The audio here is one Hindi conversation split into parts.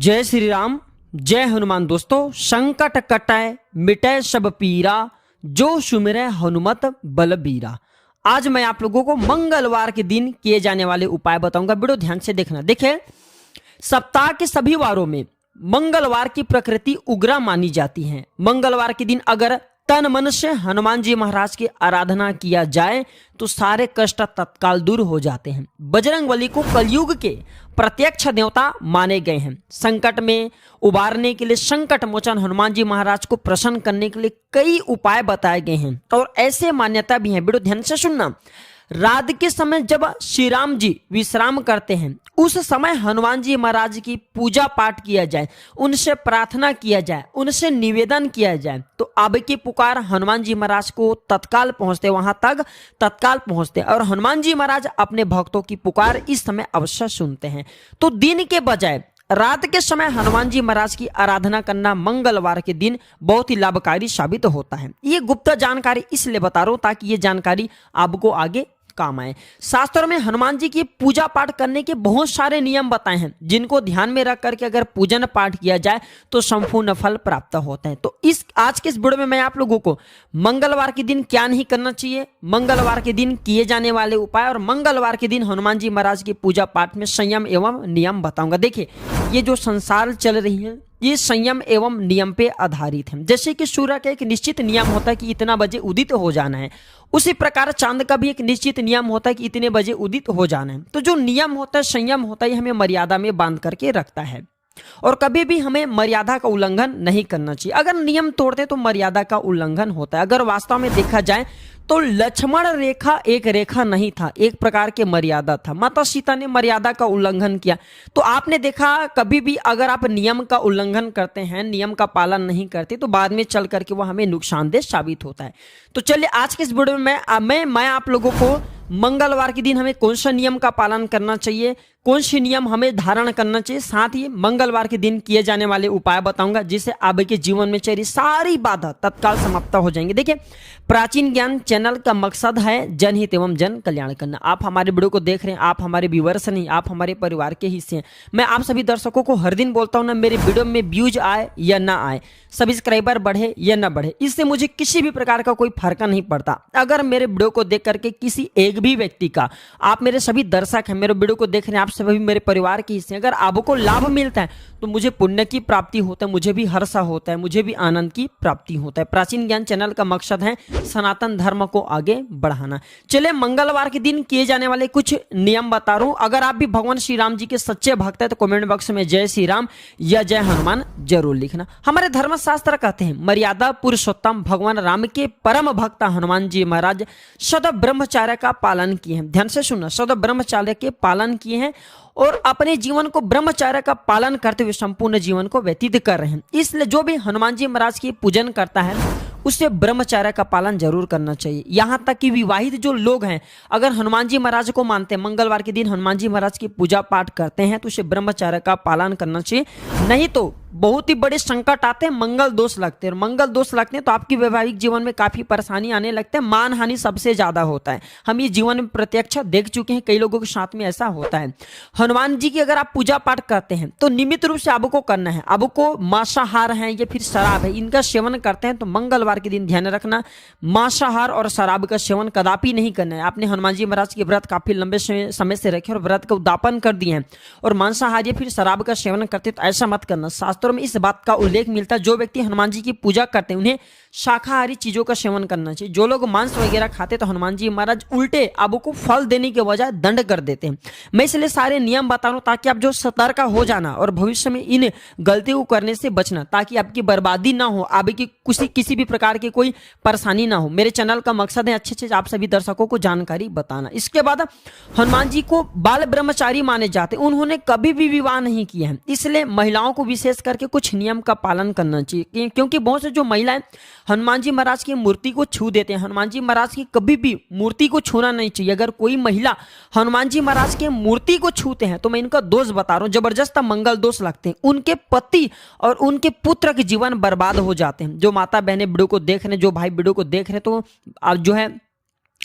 जय श्री राम, जय हनुमान। दोस्तों, संकट कटै मिटै सब पीरा, जो सुमिरै हनुमत बलबीरा। आज मैं आप लोगों को मंगलवार के दिन किए जाने वाले उपाय बताऊंगा। वीडियो ध्यान से देखना। देखिए, सप्ताह के सभी वारों में मंगलवार की प्रकृति उग्र मानी जाती है। मंगलवार के दिन अगर तन मन से हनुमान जी महाराज की आराधना किया जाए तो सारे कष्ट तत्काल दूर हो जाते हैं। बजरंगबली को कलयुग के प्रत्यक्ष देवता माने गए हैं। संकट में उबारने के लिए, संकट मोचन हनुमान जी महाराज को प्रसन्न करने के लिए कई उपाय बताए गए हैं और ऐसे मान्यता भी है। वीडियो ध्यान से सुनना। रात के समय जब श्री राम जी विश्राम करते हैं, उस समय हनुमान जी महाराज की पूजा पाठ किया जाए, उनसे प्रार्थना किया जाए, उनसे निवेदन किया जाए तो अब की पुकार हनुमान जी महाराज को तत्काल पहुंचते, वहां तक तत्काल पहुंचते और हनुमान जी महाराज अपने भक्तों की पुकार इस समय अवश्य सुनते हैं। तो दिन के बजाय रात के समय हनुमान जी महाराज की आराधना करना मंगलवार के दिन बहुत ही लाभकारी साबित होता है। ये गुप्त जानकारी इसलिए बता रहा हूं ताकि ये जानकारी आपको आगे काम आए। शास्त्रों में हनुमान जी की पूजा पाठ करने के बहुत सारे नियम बताए हैं, जिनको ध्यान में रख करके अगर पूजन पाठ किया जाए तो संपूर्ण फल प्राप्त होता है। तो आज के इस वीडियो में मैं आप लोगों को मंगलवार के दिन क्या नहीं करना चाहिए, मंगलवार के दिन किए जाने वाले उपाय और मंगलवार के दिन हनुमान जी महाराज की पूजा पाठ में संयम एवं नियम बताऊंगा। देखिए, ये जो संसार चल रही है ये संयम एवं नियम पे आधारित है। जैसे कि सूर्य का एक निश्चित नियम होता है कि इतना बजे उदित हो जाना है, उसी प्रकार चांद का भी एक निश्चित नियम होता है कि इतने बजे उदित हो जाना है। तो जो नियम होता है, संयम होता है, हमें मर्यादा में बांध करके रखता है और कभी भी हमें मर्यादा का उल्लंघन नहीं करना चाहिए। अगर नियम तोड़ते तो मर्यादा का उल्लंघन होता है। अगर वास्तव में देखा जाए तो लक्ष्मण रेखा एक रेखा नहीं था, एक प्रकार के मर्यादा था। माता सीता ने मर्यादा का उल्लंघन किया। तो आपने देखा, कभी भी अगर आप नियम का उल्लंघन करते हैं, नियम का पालन नहीं करते तो बाद में चल करके वह हमें नुकसानदेह साबित होता है। तो चलिए, आज के इस वीडियो में मैं आप लोगों को मंगलवार के दिन हमें कौन सा नियम का पालन करना चाहिए, कौन सी नियम हमें धारण करना चाहिए, साथ ही मंगलवार के दिन किए जाने वाले उपाय बताऊंगा, जिससे आपके जीवन में चली सारी बाधा तत्काल समाप्त हो जाएंगे। देखिए, प्राचीन ज्ञान चैनल का मकसद है जनहित एवं जन कल्याण करना। आप हमारे वीडियो को देख रहे हैं, आप हमारे व्यूअर्स नहीं, आप हमारे परिवार के हिस्से हैं। मैं आप सभी दर्शकों को हर दिन बोलता हूं ना, मेरे वीडियो में व्यूज आए या ना आए, सब्सक्राइबर बढ़े या ना बढ़े, इससे मुझे किसी भी प्रकार का कोई फर्क नहीं पड़ता। अगर मेरे वीडियो को देख करके किसी एक भी व्यक्ति का, आप मेरे सभी दर्शक हैं, मेरे वीडियो को देख रहे हैं, आप सभी मेरे परिवार के हिस्से, अगर आपको लाभ मिलता है तो मुझे पुण्य की प्राप्ति होता है, मुझे भी हर्ष होता है, मुझे भी आनंद की प्राप्ति होता है। प्राचीन ज्ञान चैनल का मकसद है सनातन धर्म को आगे बढ़ाना। चलिए, मंगलवार के दिन किए जाने वाले कुछ नियम बता रहा हूं। अगर आप भी भगवान श्री राम जी के सच्चे भक्त हैं तो कमेंट बॉक्स में जय श्री राम या जय हनुमान जरूर लिखना। हमारे धर्मशास्त्र कहते हैं, मर्यादा पुरुषोत्तम भगवान राम के परम भक्त हनुमान जी महाराज सदा ब्रह्मचर्य का पालन किए हैं। ध्यान से सुनना, सदा ब्रह्मचर्य के पालन किए हैं और अपने जीवन को ब्रह्मचर्य का पालन करते हुए संपूर्ण जीवन को व्यतीत कर रहे हैं। इसलिए जो भी हनुमान जी महाराज की पूजन करता है उसे ब्रह्मचर्य का पालन जरूर करना चाहिए। यहां तक कि विवाहित जो लोग हैं, अगर हनुमान जी महाराज को मानते हैं, मंगलवार के दिन हनुमान जी महाराज की पूजा पाठ करते हैं तो उसे ब्रह्मचर्य का पालन करना चाहिए। नहीं तो बहुत ही बड़े संकट आते हैं, मंगल दोष लगते हैं, और मंगल दोष लगते हैं तो आपके वैवाहिक जीवन में काफी परेशानी आने लगते हैं, मान हानि सबसे ज्यादा होता है। हम ये जीवन में प्रत्यक्ष देख चुके हैं, कई लोगों के साथ में ऐसा होता है। हनुमान जी की अगर आप पूजा पाठ करते हैं तो नियमित रूप से आपको करना है। आपको मांसाहार है या फिर शराब है, इनका सेवन करते हैं तो मंगलवार के दिन ध्यान रखना, मांसाहार और शराब का सेवन कदापि नहीं करना है। आपने हनुमान जी महाराज के व्रत काफी लंबे समय से रखे और व्रत का उद्यापन कर दिए हैं और मांसाहार या फिर शराब का सेवन करते तो ऐसा मत करना। शास्त्रों में इस बात का उल्लेख मिलता है, जो व्यक्ति हनुमान जी की पूजा करते हैं उन्हें शाकाहारी चीजों का सेवन करना चाहिए। जो लोग मांस वगैरह खाते तो हनुमान जी महाराज उल्टे आपको फल देने के बजाय दंड कर देते हैं। मैं इसलिए सारे नियम बता रहा हूं ताकि आप जो सतर्क हो जाना और भविष्य में इन गलतियों को करने से बचना, ताकि आपकी बर्बादी ना हो, आपकी किसी भी प्रकार की कोई परेशानी ना हो। मेरे चैनल का मकसद है अच्छे से आप सभी दर्शकों को जानकारी बताना। इसके बाद हनुमान जी को बाल ब्रह्मचारी माने जाते, उन्होंने कभी भी विवाह नहीं किया है, इसलिए महिलाओं को विशेष करके कुछ नियम का पालन करना चाहिए। क्योंकि बहुत से जो महिलाएं हनुमान जी महाराज की मूर्ति को छू देते हैं, हनुमान जी महाराज की कभी भी मूर्ति को छूना नहीं चाहिए। अगर कोई महिला हनुमान जी महाराज की मूर्ति को छूते हैं तो मैं इनका दोष बता रहा हूं, जबरदस्त मंगल दोष लगते हैं। उनके पति और उनके पुत्र के जीवन बर्बाद हो जाते हैं। जो माता बहनें वीडियो को देख रहे हैं, जो भाई वीडियो को देख रहे हैं, तो आप जो है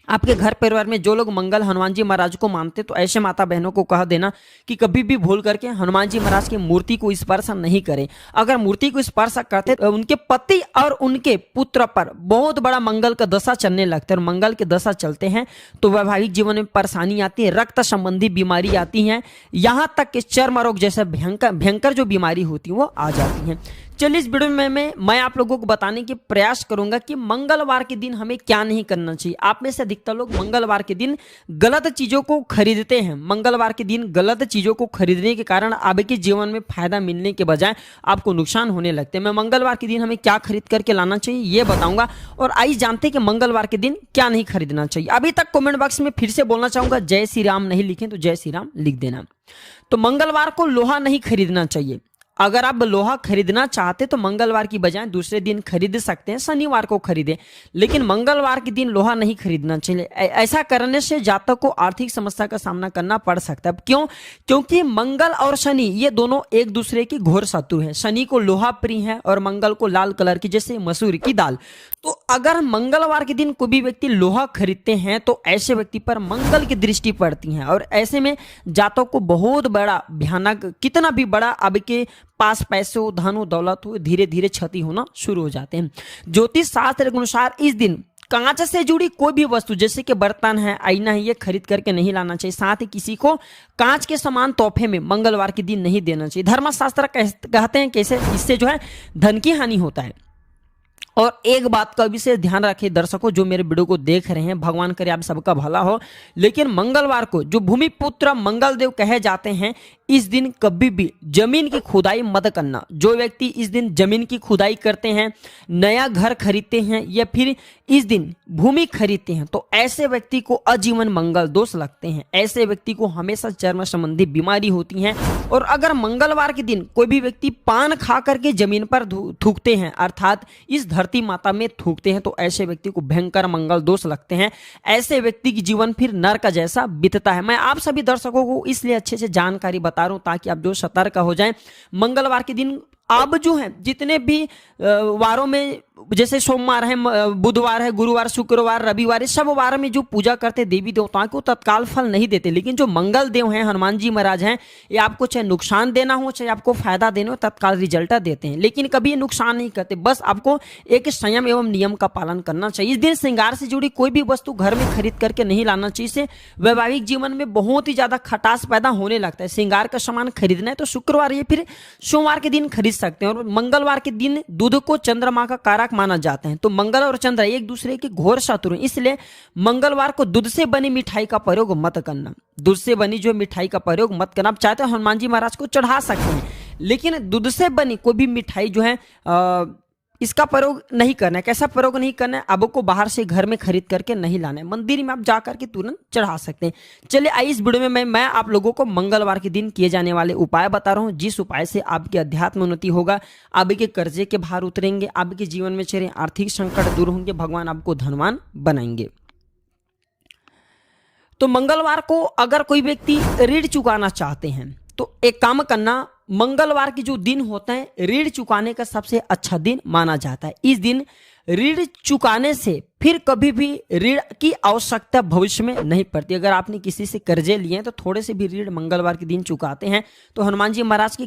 आपके घर परिवार में जो लोग मंगल हनुमान जी महाराज को मानते तो ऐसे माता बहनों को कह देना कि कभी भी भूल करके हनुमान जी महाराज की मूर्ति को स्पर्श नहीं करें। अगर मूर्ति को स्पर्श करते तो उनके पति और उनके पुत्र पर बहुत बड़ा मंगल का दशा चलने लगता है, और मंगल के दशा चलते हैं तो वैवाहिक जीवन में परेशानी आती है, रक्त संबंधी बीमारी आती है, यहाँ तक कि चर्म रोग जैसे भयंकर भयंकर जो बीमारी होती है वो आ जाती है। चलिए इस वीडियो में मैं आप लोगों को बताने की प्रयास करूंगा कि मंगलवार के दिन हमें क्या नहीं करना चाहिए। आप में से अधिकतर लोग मंगलवार के दिन गलत चीजों को खरीदते हैं। मंगलवार के दिन गलत चीजों को खरीदने के कारण आपके जीवन में फायदा मिलने के बजाय आपको नुकसान होने लगते हैं। मैं मंगलवार के दिन हमें क्या खरीद करके लाना चाहिए ये बताऊंगा, और आइए जानते हैं कि मंगलवार के दिन क्या नहीं खरीदना चाहिए। अभी तक कमेंट बॉक्स में फिर से बोलना चाहूंगा, जय श्री राम नहीं लिखें तो जय श्री राम लिख देना। तो मंगलवार को लोहा नहीं खरीदना चाहिए। अगर आप लोहा खरीदना चाहते तो मंगलवार की बजाय दूसरे दिन खरीद सकते हैं, शनिवार को खरीदें, लेकिन मंगलवार के दिन लोहा नहीं खरीदना चाहिए। ऐसा करने से जातक को आर्थिक समस्या का सामना करना पड़ सकता है। क्यों? क्योंकि मंगल और शनि ये दोनों एक दूसरे की घोर शत्रु हैं। शनि को लोहा प्रिय है और मंगल को लाल कलर की जैसे मसूर की दाल। तो अगर मंगलवार के दिन कोई भी व्यक्ति लोहा खरीदते हैं तो ऐसे व्यक्ति पर मंगल की दृष्टि पड़ती है, और ऐसे में जातक को बहुत बड़ा भयानक, कितना भी बड़ा आपके पास पैसे हो, धन हो, दौलत हो, धीरे धीरे क्षति होना शुरू हो जाते हैं। ज्योतिष शास्त्र के अनुसार इस दिन कांच से जुड़ी कोई भी वस्तु जैसे कि बर्तन है, आईना है, ये खरीद करके नहीं लाना चाहिए। साथ ही किसी को कांच के समान तोहफे में मंगलवार के दिन नहीं देना चाहिए। धर्मशास्त्र कहते हैं कैसे, इससे जो है धन की हानि होता है। और एक बात का विशेष ध्यान रखिए दर्शकों, जो मेरे वीडियो को देख रहे हैं, भगवान करे आप सबका भला हो, लेकिन मंगलवार को जो भूमिपुत्र मंगल देव कहे जाते हैं, इस दिन कभी भी जमीन की खुदाई मत करना। जो व्यक्ति इस दिन जमीन की खुदाई करते हैं, नया घर खरीदते हैं या फिर इस दिन भूमि खरीदते हैं तो ऐसे व्यक्ति को आजीवन मंगल दोष लगते हैं। ऐसे व्यक्ति को हमेशा चर्म संबंधी बीमारी होती है। और अगर मंगलवार के दिन कोई भी व्यक्ति पान खा करके जमीन पर थूकते हैं, अर्थात इस धरती माता में थूकते हैं, तो ऐसे व्यक्ति को भयंकर मंगल दोष लगते हैं। ऐसे व्यक्ति की जीवन फिर नरक जैसा बीतता है। मैं आप सभी दर्शकों को इसलिए अच्छे से जानकारी बता रहा हूं ताकि आप जो सतर्क हो जाएं। मंगलवार के दिन अब जो है जितने भी वारों में, जैसे सोमवार है, बुधवार है, गुरुवार, शुक्रवार, रविवार, सब वार में जो पूजा करते देवी देवताओं को तत्काल फल नहीं देते, लेकिन जो मंगल देव हैं, हनुमान जी महाराज हैं, ये आपको चाहे नुकसान देना हो चाहे आपको फायदा देना हो, तत्काल रिजल्ट देते हैं, लेकिन कभी ये नुकसान नहीं करते। बस आपको एक संयम एवं नियम का पालन करना चाहिए। इस दिन श्रृंगार से जुड़ी कोई भी वस्तु घर में खरीद करके नहीं लाना चाहिए। इससे वैवाहिक जीवन में बहुत ही ज्यादा खटास पैदा होने लगता है। श्रृंगार का सामान खरीदना है तो शुक्रवार या फिर सोमवार के दिन खरीद सकते हैं। और मंगलवार के दिन दूध को चंद्रमा का कारक माना जाता है, तो मंगल और चंद्र एक दूसरे के घोर शत्रु हैं, इसलिए मंगलवार को दूध से बनी मिठाई का प्रयोग मत करना। दूध से बनी जो मिठाई का प्रयोग मत करना। आप चाहते हो हनुमान जी महाराज को चढ़ा सकते हैं, लेकिन दूध से बनी कोई भी मिठाई जो है इसका प्रयोग नहीं करना है। कैसा प्रयोग नहीं करना है? आपको बाहर से घर में खरीद करके नहीं लाना है, मंदिर में आप जाकर के तुरंत चढ़ा सकते हैं। चलिए आइए इस वीडियो में मैं आप लोगों को मंगलवार के दिन किए जाने वाले उपाय बता रहा हूं, जिस उपाय से आपकी अध्यात्म उन्नति होगा, आपके कर्जे के भार उतरेंगे, आपके जीवन में चले आर्थिक संकट दूर होंगे, भगवान आपको धनवान बनाएंगे। तो मंगलवार को अगर कोई व्यक्ति ऋण चुकाना चाहते हैं तो एक काम करना, मंगलवार के जो दिन होते हैं ऋण चुकाने का सबसे अच्छा दिन माना जाता है। इस दिन ऋण चुकाने से फिर कभी भी ऋण की आवश्यकता भविष्य में नहीं पड़ती। अगर आपने किसी से कर्जे लिए हैं तो थोड़े से भी ऋण मंगलवार के दिन चुकाते हैं तो हनुमान जी महाराज की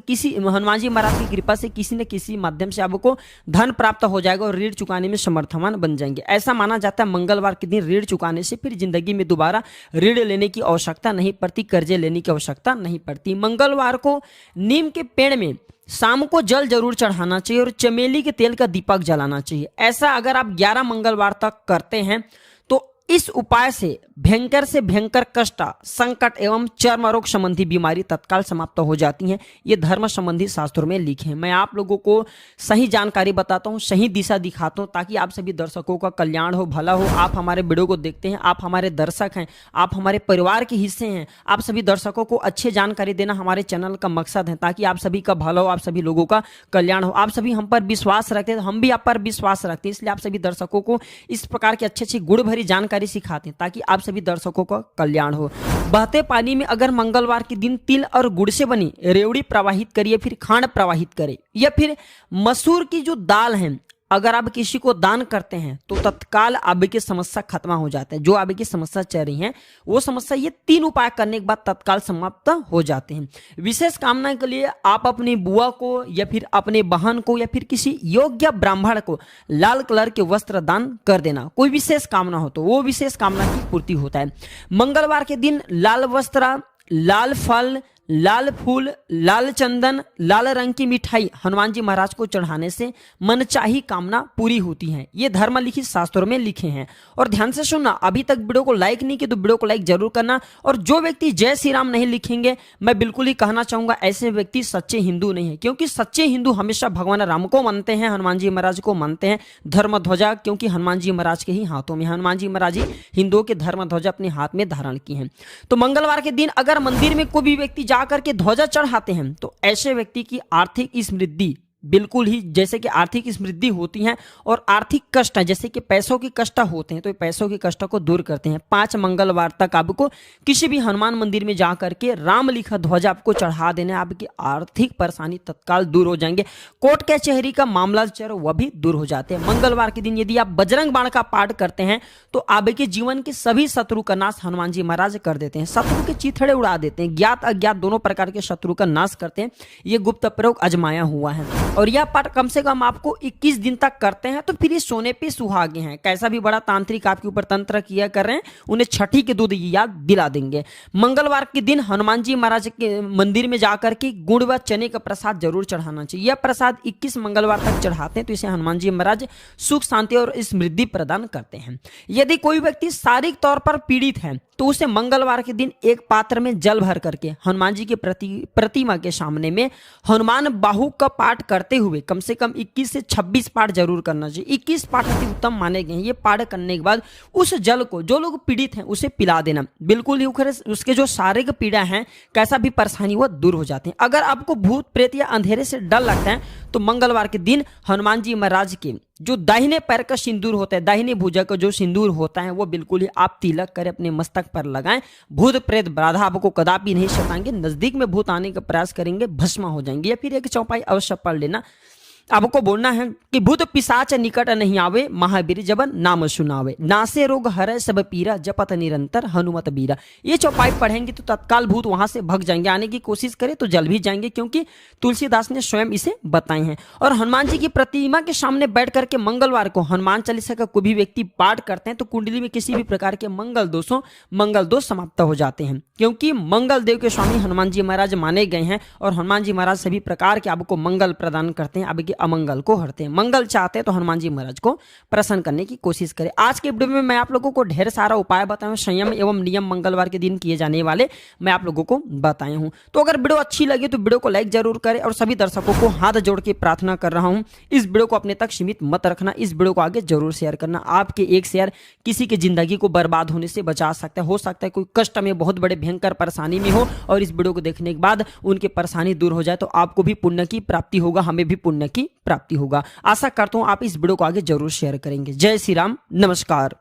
कृपा से किसी न किसी माध्यम से आपको धन प्राप्त हो जाएगा और ऋण चुकाने में समर्थवान बन जाएंगे। ऐसा माना जाता है मंगलवार के दिन ऋण चुकाने से फिर जिंदगी में दोबारा ऋण लेने की आवश्यकता नहीं पड़ती, कर्जे लेने की आवश्यकता नहीं पड़ती। मंगलवार को नीम के पेड़ में शाम को जल जरूर चढ़ाना चाहिए और चमेली के तेल का दीपक जलाना चाहिए। ऐसा अगर आप 11 मंगलवार तक करते हैं तो इस उपाय से भयंकर कष्ट, संकट एवं चर्म रोग संबंधी बीमारी तत्काल समाप्त हो जाती हैं। ये धर्म संबंधी शास्त्रों में लिखे हैं। मैं आप लोगों को सही जानकारी बताता हूँ, सही दिशा दिखाता हूँ ताकि आप सभी दर्शकों का कल्याण हो, भला हो। आप हमारे वीडियो को देखते हैं, आप हमारे दर्शक हैं, आप हमारे परिवार के हिस्से हैं। आप सभी दर्शकों को अच्छी जानकारी देना हमारे चैनल का मकसद है ताकि आप सभी का भला हो, आप सभी लोगों का कल्याण हो। आप सभी हम पर विश्वास रखते हैं, हम भी आप पर विश्वास रखते हैं, इसलिए आप सभी दर्शकों को इस प्रकार की अच्छी गुण भरी जानकारी सिखाते हैं ताकि आप सभी दर्शकों का कल्याण हो। बहते पानी में अगर मंगलवार के दिन तिल और गुड़ से बनी रेवड़ी प्रवाहित करिए, फिर खांड प्रवाहित करें, या फिर मसूर की जो दाल है अगर आप किसी को दान करते हैं तो तत्काल आपकी समस्या खत्म हो जाता है। जो आपकी समस्या चल रही है वो समस्या ये 3 उपाय करने के बाद तत्काल समाप्त हो जाते हैं। विशेष कामना के लिए आप अपनी बुआ को या फिर अपने बहन को या फिर किसी योग्य ब्राह्मण को लाल कलर के वस्त्र दान कर देना। कोई विशेष कामना हो तो वो विशेष कामना की पूर्ति होता है। मंगलवार के दिन लाल वस्त्र, लाल फल, लाल फूल, लाल चंदन, लाल रंग की मिठाई हनुमान जी महाराज को चढ़ाने से मनचाही कामना पूरी होती है। ये धर्म लिखित शास्त्रों में लिखे हैं। और ध्यान से सुनना, अभी तक वीडियो को लाइक नहीं किया तो वीडियो को लाइक जरूर करना। और जो व्यक्ति जय श्री राम नहीं लिखेंगे, मैं बिल्कुल ही कहना चाहूंगा ऐसे व्यक्ति सच्चे हिंदू नहीं है, क्योंकि सच्चे हिंदू हमेशा भगवान राम को मानते हैं, हनुमान जी महाराज को मानते हैं। धर्म ध्वजा क्योंकि हनुमान जी महाराज के ही हाथों में, हनुमान जी महाराज ही हिंदुओं के धर्म ध्वजा अपने हाथ में धारण की है। तो मंगलवार के दिन अगर मंदिर में कोई भी व्यक्ति जाकर के ध्वजा चढ़ाते हैं तो ऐसे व्यक्ति की आर्थिक समृद्धि बिल्कुल ही, जैसे कि आर्थिक समृद्धि होती है और आर्थिक कष्ट है जैसे कि पैसों की कष्ट होते हैं तो पैसों की कष्ट को दूर करते हैं। 5 मंगलवार तक आपको किसी भी हनुमान मंदिर में जाकर के राम लिखा ध्वजा आपको चढ़ा देना, आपकी आर्थिक परेशानी तत्काल दूर हो जाएंगे। कोर्ट कचहरी का मामला चल वह भी दूर हो जाते हैं। मंगलवार के दिन यदि आप बजरंग बाण का पाठ करते हैं तो आपके जीवन के सभी शत्रु का नाश हनुमान जी महाराज कर देते हैं। शत्रु के चिथड़े उड़ा देते हैं, ज्ञात अज्ञात दोनों प्रकार के शत्रु का नाश करते हैं। ये गुप्त प्रयोग आजमाया हुआ है। और यह पाठ कम से कम आपको 21 दिन तक करते हैं तो फिर ये सोने पे सुहागे हैं। कैसा भी बड़ा तांत्रिक आपके ऊपर तंत्र किया कर रहे हैं, उन्हें छठी के दूध याद दिला देंगे। मंगलवार के दिन हनुमान जी महाराज के मंदिर में जाकर के गुड़ व चने का प्रसाद जरूर चढ़ाना चाहिए। यह प्रसाद 21 मंगलवार तक चढ़ाते हैं तो इसे हनुमान जी महाराज सुख शांति और समृद्धि प्रदान करते हैं। यदि कोई व्यक्ति शारीरिक तौर पर पीड़ित है तो उसे मंगलवार के दिन एक पात्र में जल भर करके हनुमान जी की प्रतिमा के सामने में हनुमान बाहु का पाठ करते हुए कम से कम 21 से 26 पाठ जरूर करना चाहिए। 21 पाठ अति उत्तम माने गए हैं। ये पाठ करने के बाद उस जल को जो लोग पीड़ित हैं उसे पिला देना। बिल्कुल ही उसके जो शारीरिक पीड़ा है, कैसा भी परेशानी वो दूर हो जाते हैं। अगर आपको भूत प्रेत या अंधेरे से डर लगता है तो मंगलवार के दिन हनुमान जी महाराज के जो दाहिने पैर का सिंदूर होता है, दाहिने भुजा का जो सिंदूर होता है वो बिल्कुल ही आप तिलक करें, अपने मस्तक पर लगाएं। भूत प्रेत बाधा आपको कदापि नहीं सताएंगे। नजदीक में भूत आने का प्रयास करेंगे, भस्म हो जाएंगे। या फिर एक चौपाई अवश्य पढ़ लेना। आपको बोलना है कि भूत पिशाच निकट नहीं आवे, महावीर जबन नाम सुनावे, नासे रोग हरै सब पीरा, जपत निरंतर हनुमत बीरा। ये चौपाई पढ़ेंगे तो तत्काल भूत वहां से भग जाएंगे। आने की कोशिश करें तो जल भी जाएंगे, क्योंकि तुलसीदास ने स्वयं इसे बताए हैं। और हनुमान जी की प्रतिमा के सामने बैठ करके मंगलवार को हनुमान चालीसा का कोई भी व्यक्ति पाठ करते हैं तो कुंडली में किसी भी प्रकार के मंगल दोष समाप्त हो जाते हैं, क्योंकि मंगल देव के स्वामी हनुमान जी महाराज माने गए हैं। और हनुमान जी महाराज सभी प्रकार के आपको मंगल प्रदान करते हैं, आपके अमंगल को हरते हैं। मंगल चाहते हैं तो हनुमान जी महाराज को प्रसन्न करने की कोशिश करें। आज के वीडियो में मैं आप लोगों को ढेर सारा उपाय बताया, संयम एवं नियम मंगलवार के दिन किए जाने वाले मैं आप लोगों को बताया हूं। तो अगर वीडियो अच्छी लगे तो वीडियो को लाइक जरूर करें। और सभी दर्शकों को हाथ जोड़ के प्रार्थना कर रहा हूं, इस वीडियो को अपने तक सीमित मत रखना, इस वीडियो को आगे जरूर शेयर करना। आपके एक शेयर किसी की जिंदगी को बर्बाद होने से बचा सकता है। हो सकता है कोई कष्ट में, बहुत बड़े भयंकर परेशानी में हो और इस वीडियो को देखने के बाद उनकी परेशानी दूर हो जाए तो आपको भी पुण्य की प्राप्ति होगा, हमें भी पुण्य की प्राप्ति होगा। आशा करता हूं आप इस वीडियो को आगे जरूर शेयर करेंगे। जय श्री राम, नमस्कार।